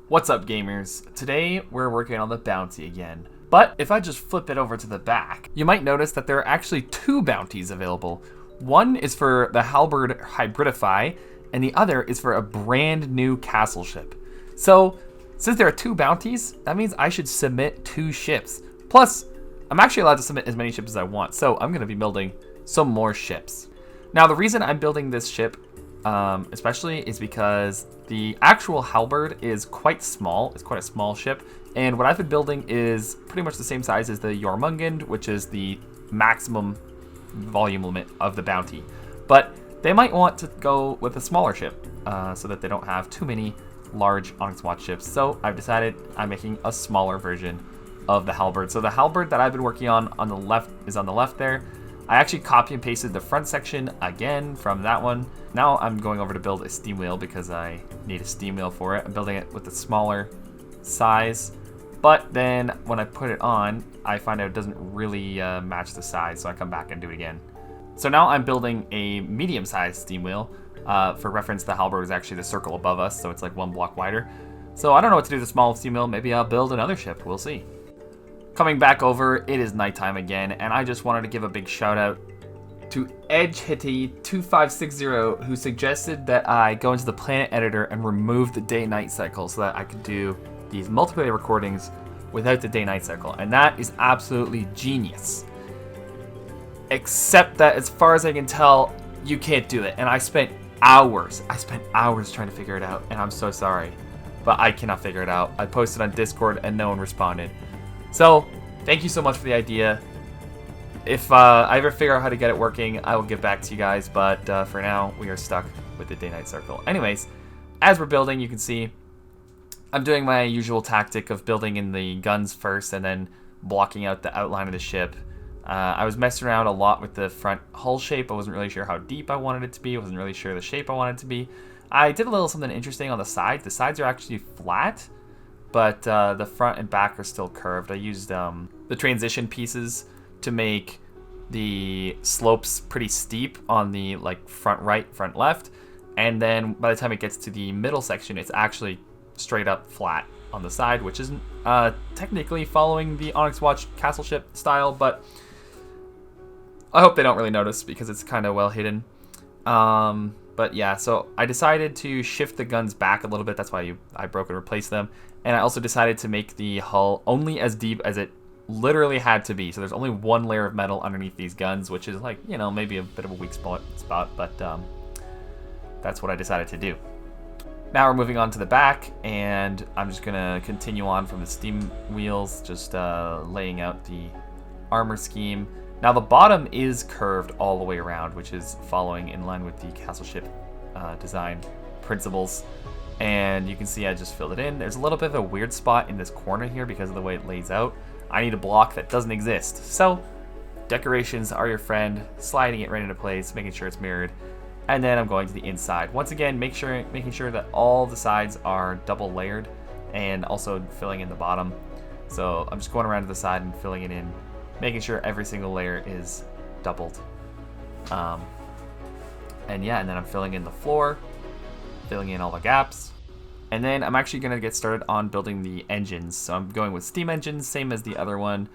What's up, gamers? Today we're working on the bounty again. But if I just flip it over to the back, you might notice that there are actually two bounties available. One is for the Halberd Hybridify, and the other is for a brand new castle ship. So, since there are two bounties, that means I should submit two ships. Plus, I'm actually allowed to submit as many ships as I want, so I'm going to be building some more ships. Now, the reason I'm building this ship especially is because the actual Halberd is quite small. It's quite a small ship, and what I've been building is pretty much the same size as the Jormungand, which is the maximum volume limit of the bounty. But they might want to go with a smaller ship so that they don't have too many large Onyx Watch ships. So I've decided I'm making a smaller version of the Halberd. So the Halberd that I've been working on the left is on the left there. I actually copy and pasted the front section again from that one. Now I'm going over to build a steam wheel because I need a steam wheel for it. I'm building it with a smaller size, but then when I put it on, I find out it doesn't really match the size, so I come back and do it again. So now I'm building a medium-sized steam wheel. For reference, the Halberd is actually the circle above us, so it's like one block wider. So I don't know what to do with the small steam wheel. Maybe I'll build another ship. We'll see. Coming back over, it is nighttime again, and I just wanted to give a big shout out to EdgeHitty2560, who suggested that I go into the planet editor and remove the day-night cycle so that I could do these multiplayer recordings without the day-night cycle, and that is absolutely genius. Except that, as far as I can tell, you can't do it, and I spent hours trying to figure it out, and I'm so sorry, but I cannot figure it out. I posted on Discord and no one responded. So, thank you so much for the idea. If I ever figure out how to get it working, I will get back to you guys, but for now, we are stuck with the day-night circle. Anyways, as we're building, you can see I'm doing my usual tactic of building in the guns first and then blocking out the outline of the ship. I was messing around a lot with the front hull shape. I wasn't really sure how deep I wanted it to be. I wasn't really sure the shape I wanted it to be. I did a little something interesting on the sides. The sides are actually flat, but the front and back are still curved. I used the transition pieces to make the slopes pretty steep on the front right, front left, and then by the time it gets to the middle section, it's actually straight up flat on the side, which isn't technically following the Onyx Watch castle ship style, but I hope they don't really notice because it's kind of well hidden. But yeah, so I decided to shift the guns back a little bit. That's why I broke and replaced them. And I also decided to make the hull only as deep as it literally had to be. So there's only one layer of metal underneath these guns, which is maybe a bit of a weak spot, but that's what I decided to do. Now we're moving on to the back, and I'm just gonna continue on from the steam wheels, just laying out the armor scheme. Now the bottom is curved all the way around, which is following in line with the castle ship design principles. And you can see I just filled it in. There's a little bit of a weird spot in this corner here because of the way it lays out. I need a block that doesn't exist. So decorations are your friend, sliding it right into place, making sure it's mirrored. And then I'm going to the inside. Once again, making sure that all the sides are double layered and also filling in the bottom. So I'm just going around to the side and filling it in, making sure every single layer is doubled. And then I'm filling in the floor, filling in all the gaps. And then I'm actually going to get started on building the engines. So I'm going with steam engines, same as the other one.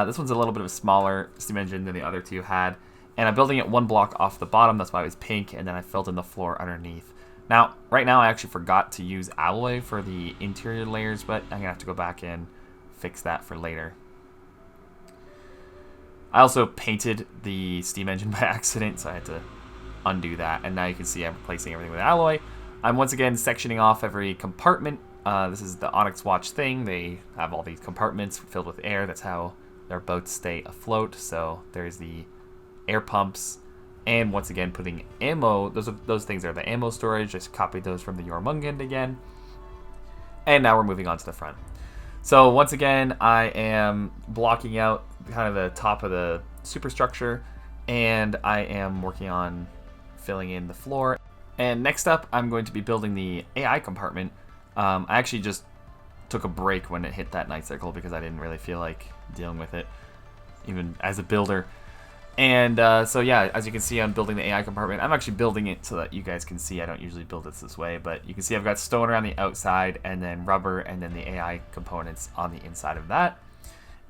This one's a little bit of a smaller steam engine than the other two had. And I'm building it one block off the bottom, that's why it was pink, and then I filled in the floor underneath. Now, right now I actually forgot to use alloy for the interior layers, but I'm going to have to go back and fix that for later. I also painted the steam engine by accident, so I had to undo that. And now you can see I'm replacing everything with alloy. I'm once again sectioning off every compartment. This is the Onyx Watch thing. They have all these compartments filled with air. That's how their boats stay afloat. So there's the air pumps, and once again putting ammo. Those things are the ammo storage. Just copied those from the Jormungand again. And now we're moving on to the front. So once again, I am blocking out kind of the top of the superstructure, and I am working on filling in the floor. And next up, I'm going to be building the AI compartment. I actually just took a break when it hit that night cycle because I didn't really feel like dealing with it, even as a builder. And so yeah, as you can see, I'm building the AI compartment. I'm actually building it so that you guys can see. I don't usually build it this way, but you can see I've got stone around the outside, and then rubber, and then the AI components on the inside of that.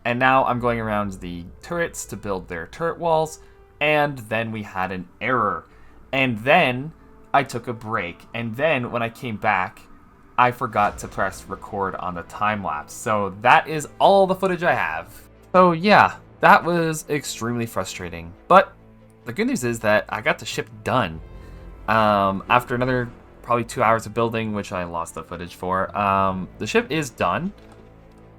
And now I'm going around the turrets to build their turret walls, and then we had an error. And then I took a break, and then when I came back, I forgot to press record on the time lapse. So that is all the footage I have. So yeah, that was extremely frustrating. But the good news is that I got the ship done. After another probably 2 hours of building, which I lost the footage for, the ship is done,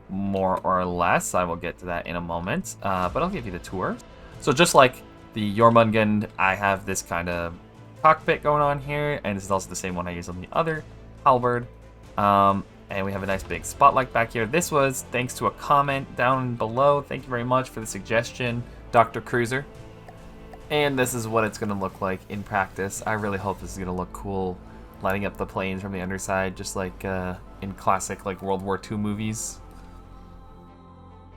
more or less. I will get to that in a moment, but I'll give you the tour. So just like the Jormungand, I have this kind of cockpit going on here, and this is also the same one I use on the other halberd. And we have a nice big spotlight back here. This was thanks to a comment down below. Thank you very much for the suggestion, Dr. Kruezer. And this is what it's going to look like in practice. I really hope this is going to look cool, lighting up the planes from the underside, just like in classic like World War II movies.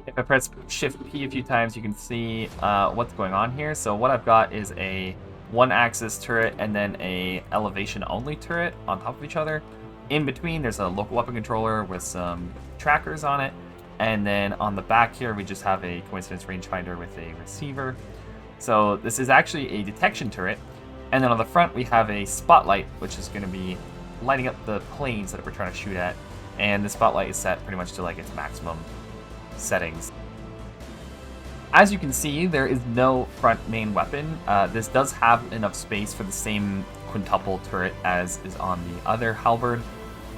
If I press Shift P a few times, you can see what's going on here. So what I've got is a one-axis turret and then a elevation-only turret on top of each other. In between, there's a local weapon controller with some trackers on it. And then on the back here, we just have a coincidence rangefinder with a receiver. So this is actually a detection turret. And then on the front, we have a spotlight, which is going to be lighting up the planes that we're trying to shoot at. And the spotlight is set pretty much to like its maximum settings. As you can see, there is no front main weapon. This does have enough space for the same quintuple turret as is on the other halberd,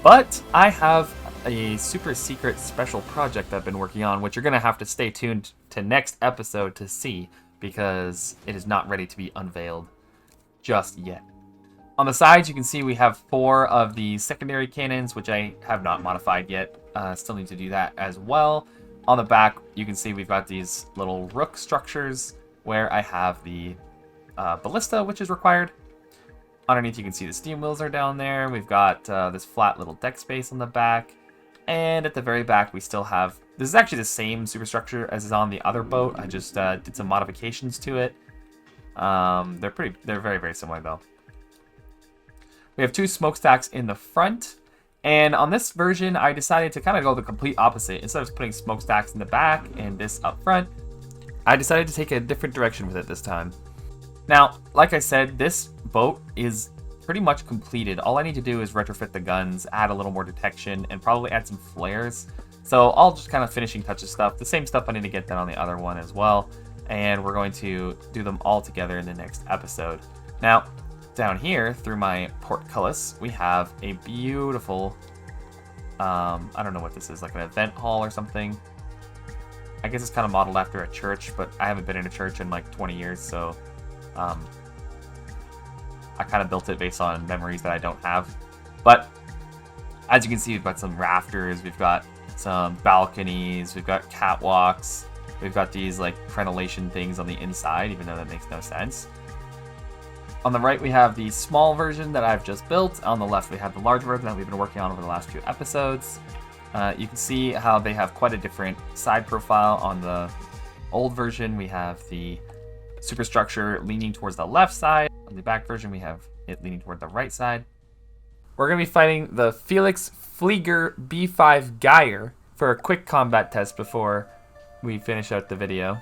but I have a super secret special project I've been working on, which you're going to have to stay tuned to next episode to see, because it is not ready to be unveiled just yet. On the sides, you can see we have 4 of the secondary cannons, which I have not modified yet. Still need to do that as well. On the back, you can see we've got these little rook structures where I have the ballista, which is required. Underneath, you can see the steam wheels are down there. We've got this flat little deck space on the back. And at the very back, we still have... This is actually the same superstructure as is on the other boat. I just did some modifications to it. They're very, very similar, though. We have 2 smokestacks in the front. And on this version, I decided to kind of go the complete opposite. Instead of putting smokestacks in the back and this up front, I decided to take a different direction with it this time. Now, like I said, this boat is pretty much completed. All I need to do is retrofit the guns, add a little more detection, and probably add some flares. So all just kind of finishing touches stuff. The same stuff I need to get done on the other one as well. And we're going to do them all together in the next episode. Now, down here, through my Portcullis, we have a beautiful, I don't know what this is, like an event hall or something. I guess it's kind of modeled after a church, but I haven't been in a church in like 20 years, so I kind of built it based on memories that I don't have. But as you can see, we've got some rafters, we've got some balconies, we've got catwalks, we've got these like crenellation things on the inside, even though that makes no sense. On the right, we have the small version that I've just built. On the left, we have the large version that we've been working on over the last few episodes. You can see how they have quite a different side profile. On the old version, we have the superstructure leaning towards the left side. On the back version, we have it leaning toward the right side. We're going to be fighting the Felix Flieger B5 Geyer for a quick combat test before we finish out the video.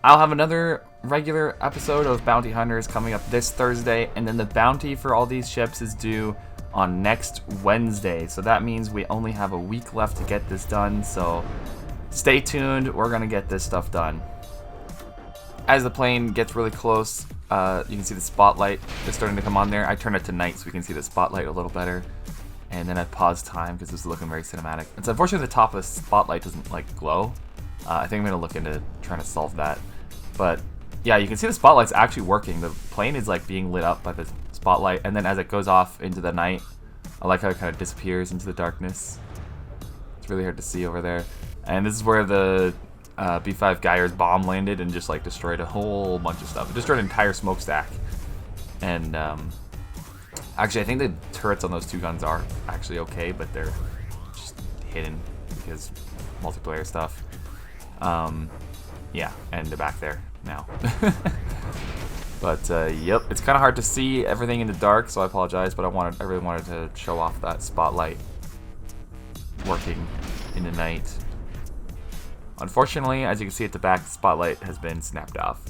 I'll have another regular episode of Bounty Hunters coming up this Thursday, and then the bounty for all these ships is due on next Wednesday. So that means we only have a week left to get this done, so stay tuned. We're going to get this stuff done. As the plane gets really close, you can see the spotlight is starting to come on there. I turned it to night so we can see the spotlight a little better. And then I paused time because this is looking very cinematic. It's unfortunately the top of the spotlight doesn't like glow. I think I'm going to look into trying to solve that. But yeah, you can see the spotlight's actually working. The plane is like being lit up by the spotlight, and then as it goes off into the night, I like how it kind of disappears into the darkness. It's really hard to see over there. And this is where the B5 Geyer's bomb landed and just like destroyed a whole bunch of stuff. It destroyed an entire smokestack. And actually, I think the turrets on those 2 guns are actually okay, but they're just hidden because multiplayer stuff. Yeah, and the back there. now. But yep, it's kind of hard to see everything in the dark, so I apologize. But I really wanted to show off that spotlight working in the night. Unfortunately, as you can see at the back, the spotlight has been snapped off.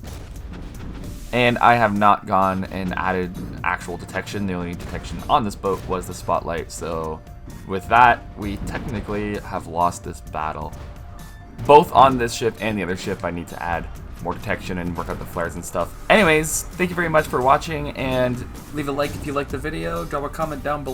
And I have not gone and added actual detection. The only detection on this boat was the spotlight. So with that, we technically have lost this battle. Both on this ship and the other ship, I need to add more detection and work out the flares and stuff. Anyways, thank you very much for watching, and leave a like if you liked the video. Drop a comment down below.